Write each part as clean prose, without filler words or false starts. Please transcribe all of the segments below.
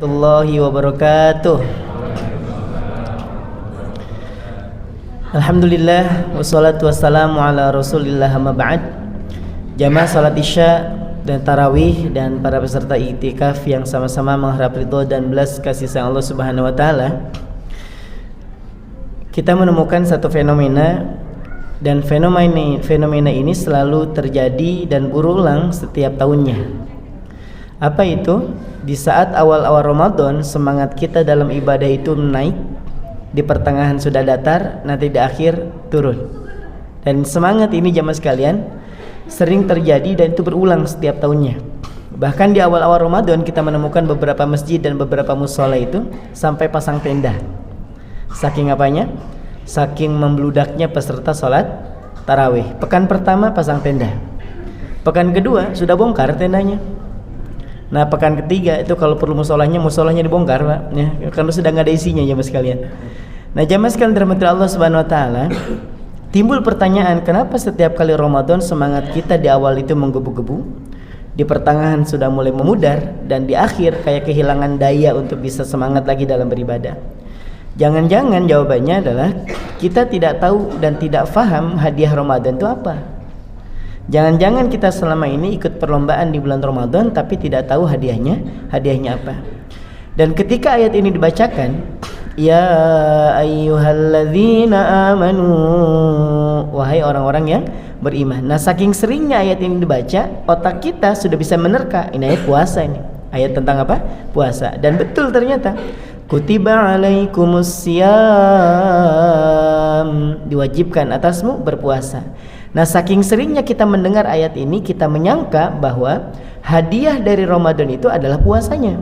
Warahmatullahi wabarakatuh. Alhamdulillah wassalatu wassalamu ala Rasulillah amma ba'd. Jamaah salat Isya dan tarawih dan para peserta iktikaf yang sama-sama mengharap ridho dan belas kasih sayang Allah Subhanahu wa taala. Kita menemukan satu fenomena, dan fenomena ini selalu terjadi dan berulang setiap tahunnya. Apa itu? Di saat awal-awal Ramadan, semangat kita dalam ibadah itu naik, di pertengahan sudah datar, nanti di akhir turun. Dan semangat ini jamaah sekalian sering terjadi dan itu berulang setiap tahunnya. Bahkan di awal-awal Ramadan kita menemukan beberapa masjid dan beberapa musola itu sampai pasang tenda. Saking apanya? Saking membludaknya peserta sholat tarawih. Pekan pertama pasang tenda, pekan kedua sudah bongkar tendanya. Nah pekan ketiga itu kalau perlu musolahnya dibongkar, Pak, ya, karena sudah nggak ada isinya jamaah sekalian. Nah jamaah sekalian dirahmati Allah Subhanahu wa taala, timbul pertanyaan, kenapa setiap kali Ramadan semangat kita di awal itu menggebu-gebu, di pertengahan sudah mulai memudar, dan di akhir kayak kehilangan daya untuk bisa semangat lagi dalam beribadah. Jangan-jangan jawabannya adalah kita tidak tahu dan tidak paham hadiah Ramadan itu apa. Jangan-jangan kita selama ini ikut perlombaan di bulan Ramadan tapi tidak tahu hadiahnya apa. Dan ketika ayat ini dibacakan, ya ayyuhalladzina amanu, wahai orang-orang yang beriman. Nah saking seringnya ayat ini dibaca, otak kita sudah bisa menerka ini ayat puasa, ini ayat tentang apa? Puasa. Dan betul ternyata kutiba alaikumus syiyam, diwajibkan atasmu berpuasa. Nah saking seringnya kita mendengar ayat ini, kita menyangka bahwa hadiah dari Ramadan itu adalah puasanya.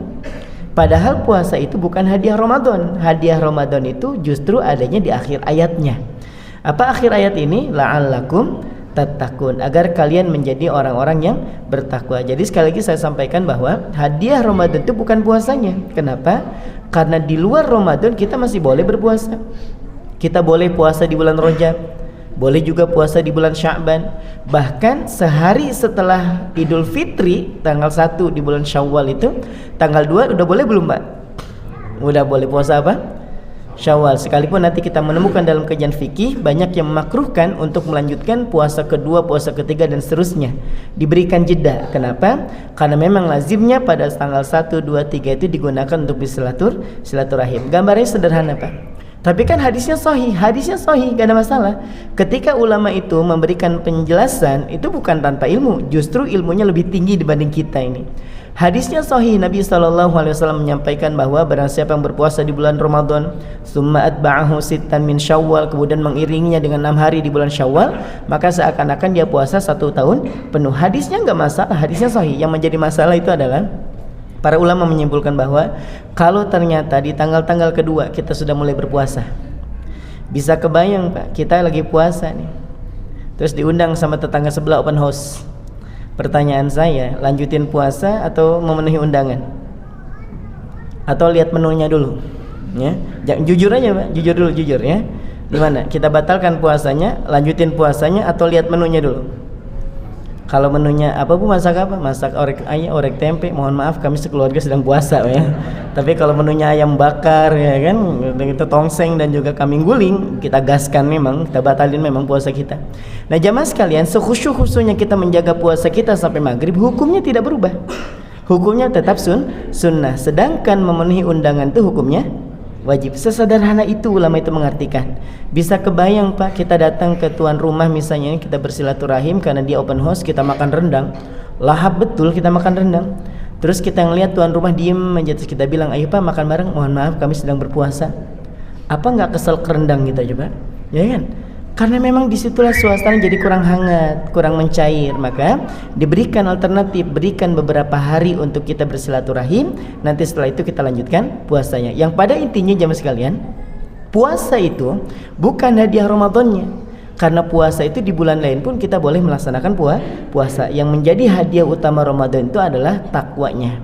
Padahal puasa itu bukan hadiah Ramadan. Hadiah Ramadan itu justru adanya di akhir ayatnya. Apa akhir ayat ini? La'allakum tattaqun, agar kalian menjadi orang-orang yang bertakwa. Jadi sekali lagi saya sampaikan bahwa hadiah Ramadan itu bukan puasanya. Kenapa? Karena di luar Ramadan kita masih boleh berpuasa. Kita boleh puasa di bulan Rajab, boleh juga puasa di bulan Sya'ban. Bahkan sehari setelah Idul Fitri, tanggal 1 di bulan Syawal itu, tanggal 2 udah boleh belum, Pak? Udah boleh puasa apa? Syawal. Sekalipun nanti kita menemukan dalam kajian fikih banyak yang memakruhkan untuk melanjutkan puasa kedua, puasa ketiga dan seterusnya. Diberikan jeda. Kenapa? Karena memang lazimnya pada tanggal 1, 2, 3 itu digunakan untuk silaturahim. Gambarnya sederhana, Pak. Tapi kan hadisnya sahih, gak ada masalah. Ketika ulama itu memberikan penjelasan, itu bukan tanpa ilmu, justru ilmunya lebih tinggi dibanding kita ini. Hadisnya sahih, Nabi SAW menyampaikan bahwa barang siapa yang berpuasa di bulan Ramadan, summa atba'ahu sittan min Syawal, kemudian mengiringinya dengan 6 hari di bulan Syawal, maka seakan-akan dia puasa 1 tahun penuh. Hadisnya gak masalah, hadisnya sahih. Yang menjadi masalah itu adalah para ulama menyimpulkan bahwa kalau ternyata di tanggal-tanggal kedua kita sudah mulai berpuasa, bisa kebayang, Pak, kita lagi puasa nih, terus diundang sama tetangga sebelah open house. Pertanyaan saya, lanjutin puasa atau memenuhi undangan? Atau lihat menunya dulu? Ya, jujur aja, Pak, jujur ya. Gimana? Kita batalkan puasanya, lanjutin puasanya, atau lihat menunya dulu? Kalau menunya apa, Bu, masak apa? Masak orek ayam, orek tempe. Mohon maaf, kami sekeluarga sedang puasa, ya. Tapi kalau menunya ayam bakar, ya kan, itu tongseng dan juga kambing guling, kita gaskan memang, kita batalin memang puasa kita. Nah, jamaah sekalian, sekhusyuk-khusyuknya kita menjaga puasa kita sampai maghrib, hukumnya tidak berubah. Hukumnya tetap sunnah. Sedangkan memenuhi undangan itu hukumnya wajib. Sesederhana itu ulama itu mengartikan. Bisa kebayang, Pak, kita datang ke tuan rumah misalnya, kita bersilaturahim karena dia open house, kita makan rendang. Lahap betul kita makan rendang. Terus kita ngelihat tuan rumah diem aja, terus kita bilang, ayo Pak makan bareng. Mohon maaf kami sedang berpuasa. Apa nggak kesel ke rendang kita coba? Ya kan? Karena memang disitulah suasana jadi kurang hangat, kurang mencair. Maka diberikan alternatif, berikan beberapa hari untuk kita bersilaturahim. Nanti setelah itu kita lanjutkan puasanya. Yang pada intinya jamaah sekalian, puasa itu bukan hadiah Ramadannya. Karena puasa itu di bulan lain pun kita boleh melaksanakan puasa. Yang menjadi hadiah utama Ramadan itu adalah takwanya.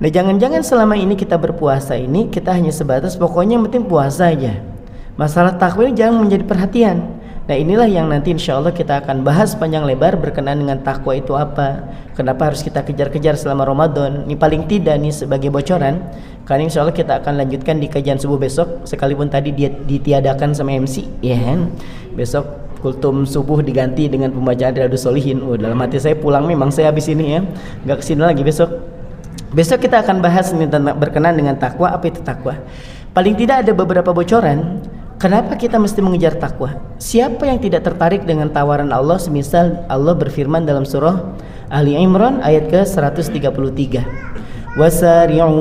Nah jangan-jangan selama ini kita berpuasa ini kita hanya sebatas pokoknya yang penting puasa aja. Masalah takwa jangan menjadi perhatian. Nah inilah yang nanti insya Allah kita akan bahas panjang lebar berkenaan dengan takwa itu apa, kenapa harus kita kejar-kejar selama Ramadan. Ini paling tidak nih sebagai bocoran, karena insya Allah kita akan lanjutkan di kajian subuh besok, sekalipun tadi dia ditiadakan sama MC ya kan? Besok kultum subuh diganti dengan pembacaan Riyadhus Shalihin. Dalam hati saya pulang memang saya habis ini ya, nggak kesini lagi besok. Besok kita akan bahas ini tentang berkenaan dengan takwa. Apa itu takwa? Paling tidak ada beberapa bocoran kenapa kita mesti mengejar takwa. Siapa yang tidak tertarik dengan tawaran Allah, semisal Allah berfirman dalam surah Ali Imran ayat ke-133, wasari'u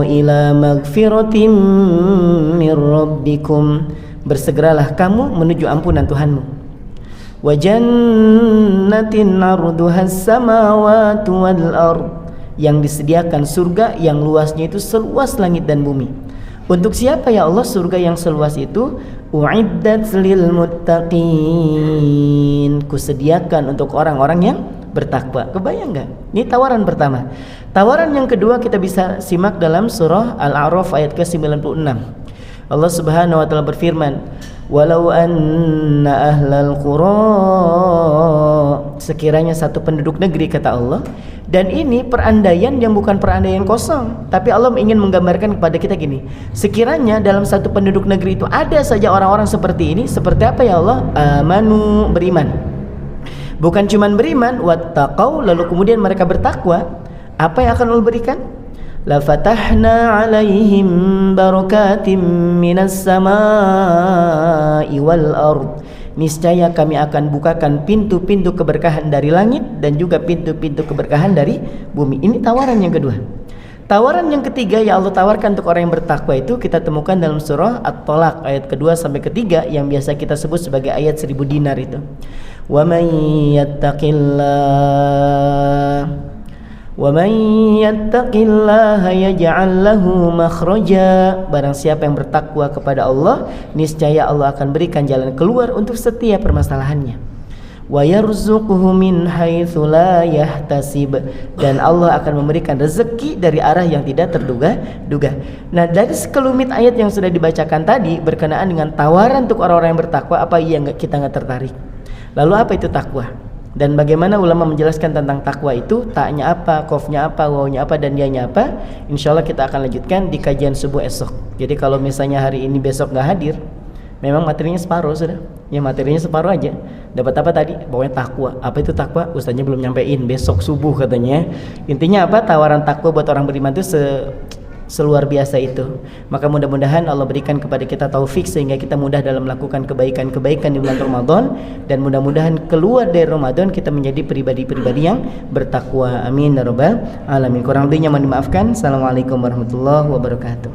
ila magfiratin min rabbikum, bersegeralah kamu menuju ampunan Tuhanmu, wa jannatin 'arduhas samawati wal ard, yang disediakan surga yang luasnya itu seluas langit dan bumi. Untuk siapa ya Allah surga yang seluas itu? U'iddat lil muttaqin, kusediakan untuk orang-orang yang bertakwa. Kebayang nggak? Ini tawaran pertama. Tawaran yang kedua kita bisa simak dalam surah Al-A'raf ayat ke-96. Allah Subhanahu wa taala berfirman, walau anna ahlal qura, sekiranya satu penduduk negeri, kata Allah. Dan ini perandaian yang bukan perandaian kosong, tapi Allah ingin menggambarkan kepada kita gini, sekiranya dalam satu penduduk negeri itu ada saja orang-orang seperti ini, seperti apa ya Allah? Amanu, beriman. Bukan cuma beriman, wattaqau, lalu kemudian mereka bertakwa, apa yang akan Allah berikan? La fatahna alaihim barakatim minas samai wal ard, niscaya kami akan bukakan pintu-pintu keberkahan dari langit dan juga pintu-pintu keberkahan dari bumi. Ini tawaran yang kedua. Tawaran yang ketiga ya Allah tawarkan untuk orang yang bertakwa itu kita temukan dalam surah At-Talaq ayat kedua sampai ketiga, yang biasa kita sebut sebagai ayat 1000 dinar itu. Wa may yattaqillah وَمَنْ يَتَّقِ اللَّهَ يَجْعَلْ لَهُ مَخْرَجًا, barang siapa yang bertakwa kepada Allah, niscaya Allah akan berikan jalan keluar untuk setiap permasalahannya. وَيَرْزُقُهُ مِنْ حَيْثُ لَا يَحْتَسِبُ, dan Allah akan memberikan rezeki dari arah yang tidak terduga-duga. Nah, dari sekelumit ayat yang sudah dibacakan tadi berkenaan dengan tawaran untuk orang-orang yang bertakwa, apa yang kita nggak tertarik? Lalu apa itu takwa? Dan bagaimana ulama menjelaskan tentang takwa itu, taknya apa, qafnya apa, wawnya apa, dan dianya apa, insya Allah kita akan lanjutkan di kajian subuh esok. Jadi kalau misalnya hari ini besok nggak hadir, memang materinya separuh sudah. Ya materinya separuh aja. Dapat apa tadi? Pokoknya takwa. Apa itu takwa? Ustaznya belum nyampein, besok subuh katanya. Intinya apa? Tawaran takwa buat orang beriman itu seluar biasa itu. Maka mudah-mudahan Allah berikan kepada kita taufik sehingga kita mudah dalam melakukan kebaikan-kebaikan di bulan Ramadan, dan mudah-mudahan keluar dari Ramadan kita menjadi pribadi-pribadi yang bertakwa. Amin ya rabbal alamin. Kurang lebihnya mohon dimaafkan. Assalamualaikum warahmatullahi wabarakatuh.